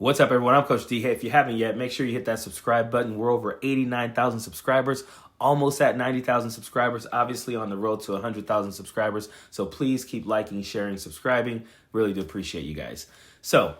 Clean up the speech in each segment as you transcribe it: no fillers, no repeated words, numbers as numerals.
What's up, everyone? I'm Coach D. Hey, if you haven't yet, make sure you hit that subscribe button. We're over 89,000 subscribers, almost at 90,000 subscribers, obviously on the road to 100,000 subscribers. So please keep liking, sharing, subscribing. Really do appreciate you guys. So,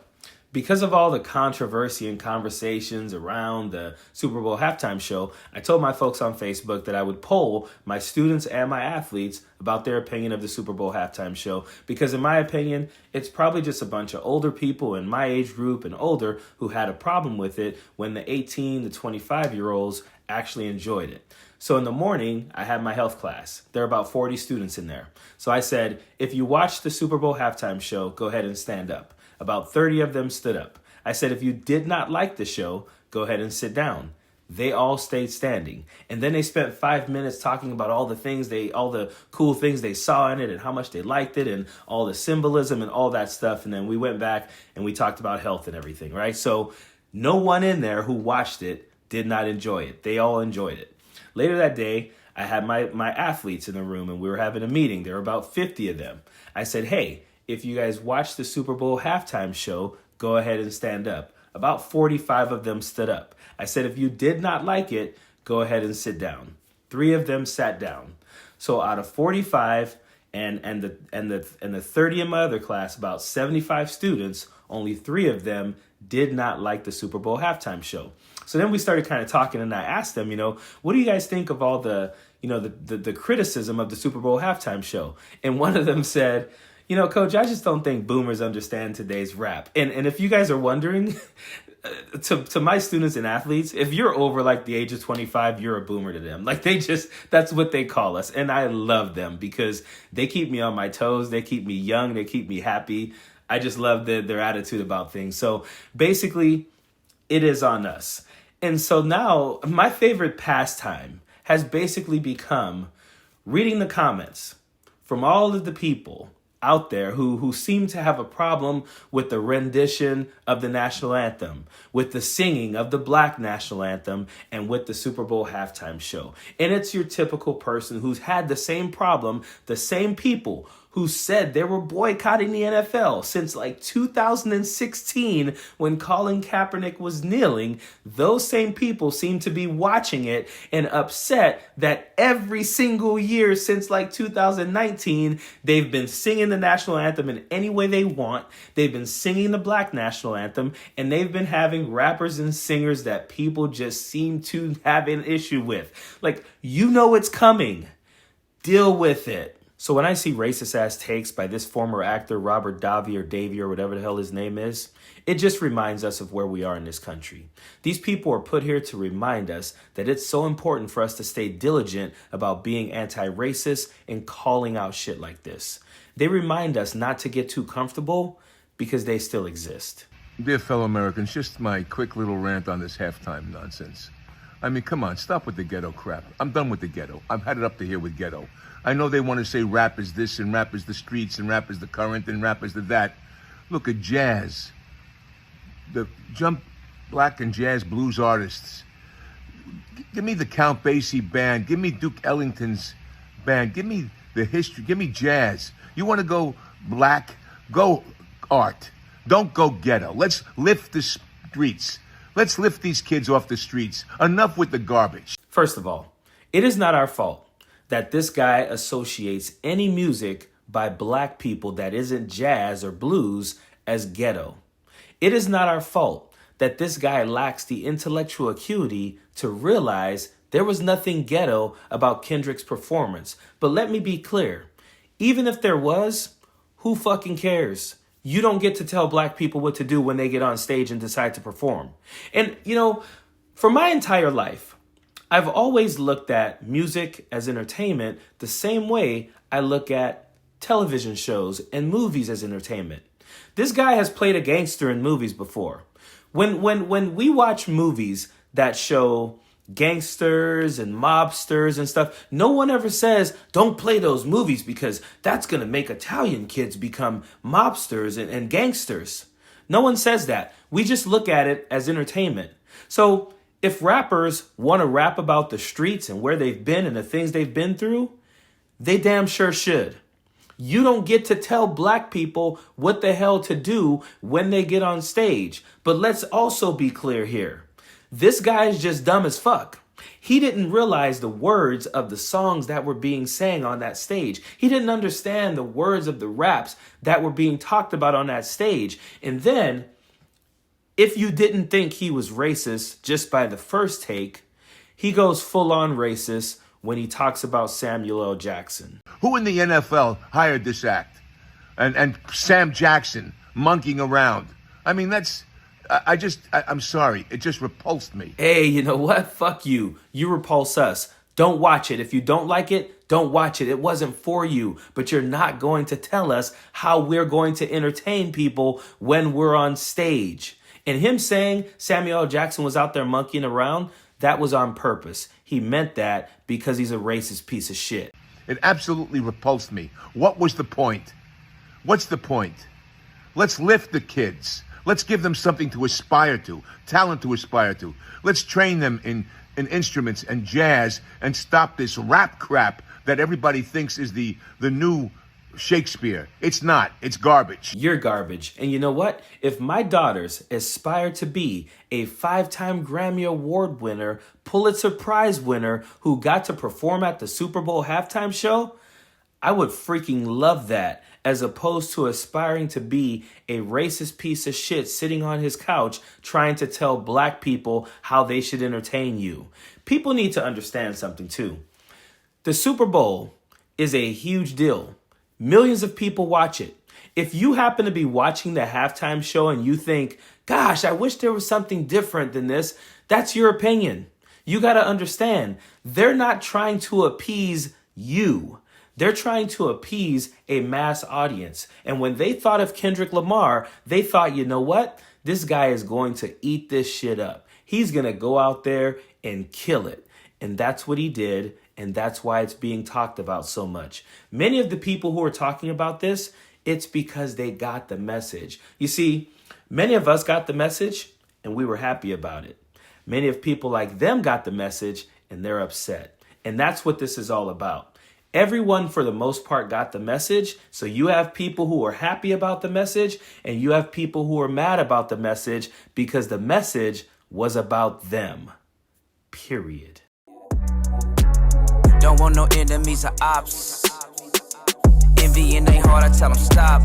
because of all the controversy and conversations around the Super Bowl halftime show, I told my folks on Facebook that I would poll my students and my athletes about their opinion of the Super Bowl halftime show, because in my opinion, it's probably just a bunch of older people in my age group and older who had a problem with it when the 18 to 25-year-olds actually enjoyed it. So in the morning, I had my health class. There are about 40 students in there. So I said, if you watch the Super Bowl halftime show, go ahead and stand up. About 30 of them stood up. I said, if you did not like the show, go ahead and sit down. They all stayed standing. And then they spent 5 minutes talking about all the cool things they saw in it and how much they liked it and all the symbolism and all that stuff. And then we went back and we talked about health and everything, right? So no one in there who watched it did not enjoy it. They all enjoyed it. Later that day, I had my athletes in the room and we were having a meeting. There were about 50 of them. I said, hey, if you guys watch the Super Bowl halftime show, go ahead and stand up. About 45 of them stood up. I said, if you did not like it, go ahead and sit down. 3 of them sat down. So out of 45 and the 30 in my other class, about 75 students, only 3 of them did not like the Super Bowl halftime show. So then we started kind of talking, and I asked them, what do you guys think of all the criticism of the Super Bowl halftime show? And one of them said, Coach, I just don't think boomers understand today's rap. And if you guys are wondering, to my students and athletes, if you're over like the age of 25, you're a boomer to them. Like that's what they call us. And I love them because they keep me on my toes. They keep me young. They keep me happy. I just love their attitude about things. So basically, it is on us. And so now my favorite pastime has basically become reading the comments from all of the people out there who seem to have a problem with the rendition of the national anthem, with the singing of the Black national anthem, and with the Super Bowl halftime show. And it's your typical person who's had the same problem, the same people who said they were boycotting the NFL since like 2016 when Colin Kaepernick was kneeling. Those same people seem to be watching it and upset that every single year since like 2019, they've been singing the national anthem in any way they want. They've been singing the Black national anthem, and they've been having rappers and singers that people just seem to have an issue with. Like, it's coming. Deal with it. So when I see racist ass takes by this former actor, Robert Davey or whatever the hell his name is, it just reminds us of where we are in this country. These people are put here to remind us that it's so important for us to stay diligent about being anti-racist and calling out shit like this. They remind us not to get too comfortable because they still exist. Dear fellow Americans, just my quick little rant on this halftime nonsense. I mean, come on, stop with the ghetto crap. I'm done with the ghetto. I've had it up to here with ghetto. I know they want to say rap is this and rap is the streets and rap is the current and rap is the that. Look at jazz. The jump black and jazz blues artists. Give me the Count Basie band. Give me Duke Ellington's band. Give me the history. Give me jazz. You want to go black? Go art. Don't go ghetto. Let's lift the streets. Let's lift these kids off the streets. Enough with the garbage. First of all, it is not our fault that this guy associates any music by black people that isn't jazz or blues as ghetto. It is not our fault that this guy lacks the intellectual acuity to realize there was nothing ghetto about Kendrick's performance. But let me be clear, even if there was, who fucking cares? You don't get to tell black people what to do when they get on stage and decide to perform. And, for my entire life, I've always looked at music as entertainment the same way I look at television shows and movies as entertainment. This guy has played a gangster in movies before. When we watch movies that show gangsters and mobsters and stuff, no one ever says, don't play those movies because that's going to make Italian kids become mobsters and gangsters. No one says that. We just look at it as entertainment. So if rappers want to rap about the streets and where they've been and the things they've been through, they damn sure should. You don't get to tell black people what the hell to do when they get on stage. But let's also be clear here. This guy is just dumb as fuck. He didn't realize the words of the songs that were being sang on that stage. He didn't understand the words of the raps that were being talked about on that stage. And then, if you didn't think he was racist just by the first take, he goes full on racist when he talks about Samuel L. Jackson. Who in the NFL hired this act? And Sam Jackson monkeying around. I mean, I'm sorry. It just repulsed me. Hey, you know what? Fuck you. You repulse us. Don't watch it. If you don't like it, don't watch it. It wasn't for you. But you're not going to tell us how we're going to entertain people when we're on stage. And him saying Samuel L. Jackson was out there monkeying around, that was on purpose. He meant that because he's a racist piece of shit. It absolutely repulsed me. What was the point? What's the point? Let's lift the kids. Let's give them something to aspire to, talent to aspire to. Let's train them in instruments and jazz and stop this rap crap that everybody thinks is the new Shakespeare. It's not. It's garbage. You're garbage. And you know what? If my daughters aspire to be a 5-time Grammy Award winner, Pulitzer Prize winner who got to perform at the Super Bowl halftime show, I would freaking love that, as opposed to aspiring to be a racist piece of shit sitting on his couch trying to tell black people how they should entertain you. People need to understand something too. The Super Bowl is a huge deal. Millions of people watch it. If you happen to be watching the halftime show and you think, gosh, I wish there was something different than this, that's your opinion. You got to understand, they're not trying to appease you. They're trying to appease a mass audience. And when they thought of Kendrick Lamar, they thought, you know what? This guy is going to eat this shit up. He's going to go out there and kill it. And that's what he did. And that's why it's being talked about so much. Many of the people who are talking about this, it's because they got the message. You see, many of us got the message and we were happy about it. Many of people like them got the message and they're upset. And that's what this is all about. Everyone, for the most part, got the message. So you have people who are happy about the message and you have people who are mad about the message because the message was about them. Period. Don't want no enemies or ops. Envy in they heart, I tell them stop.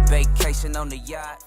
Vacation on the yacht.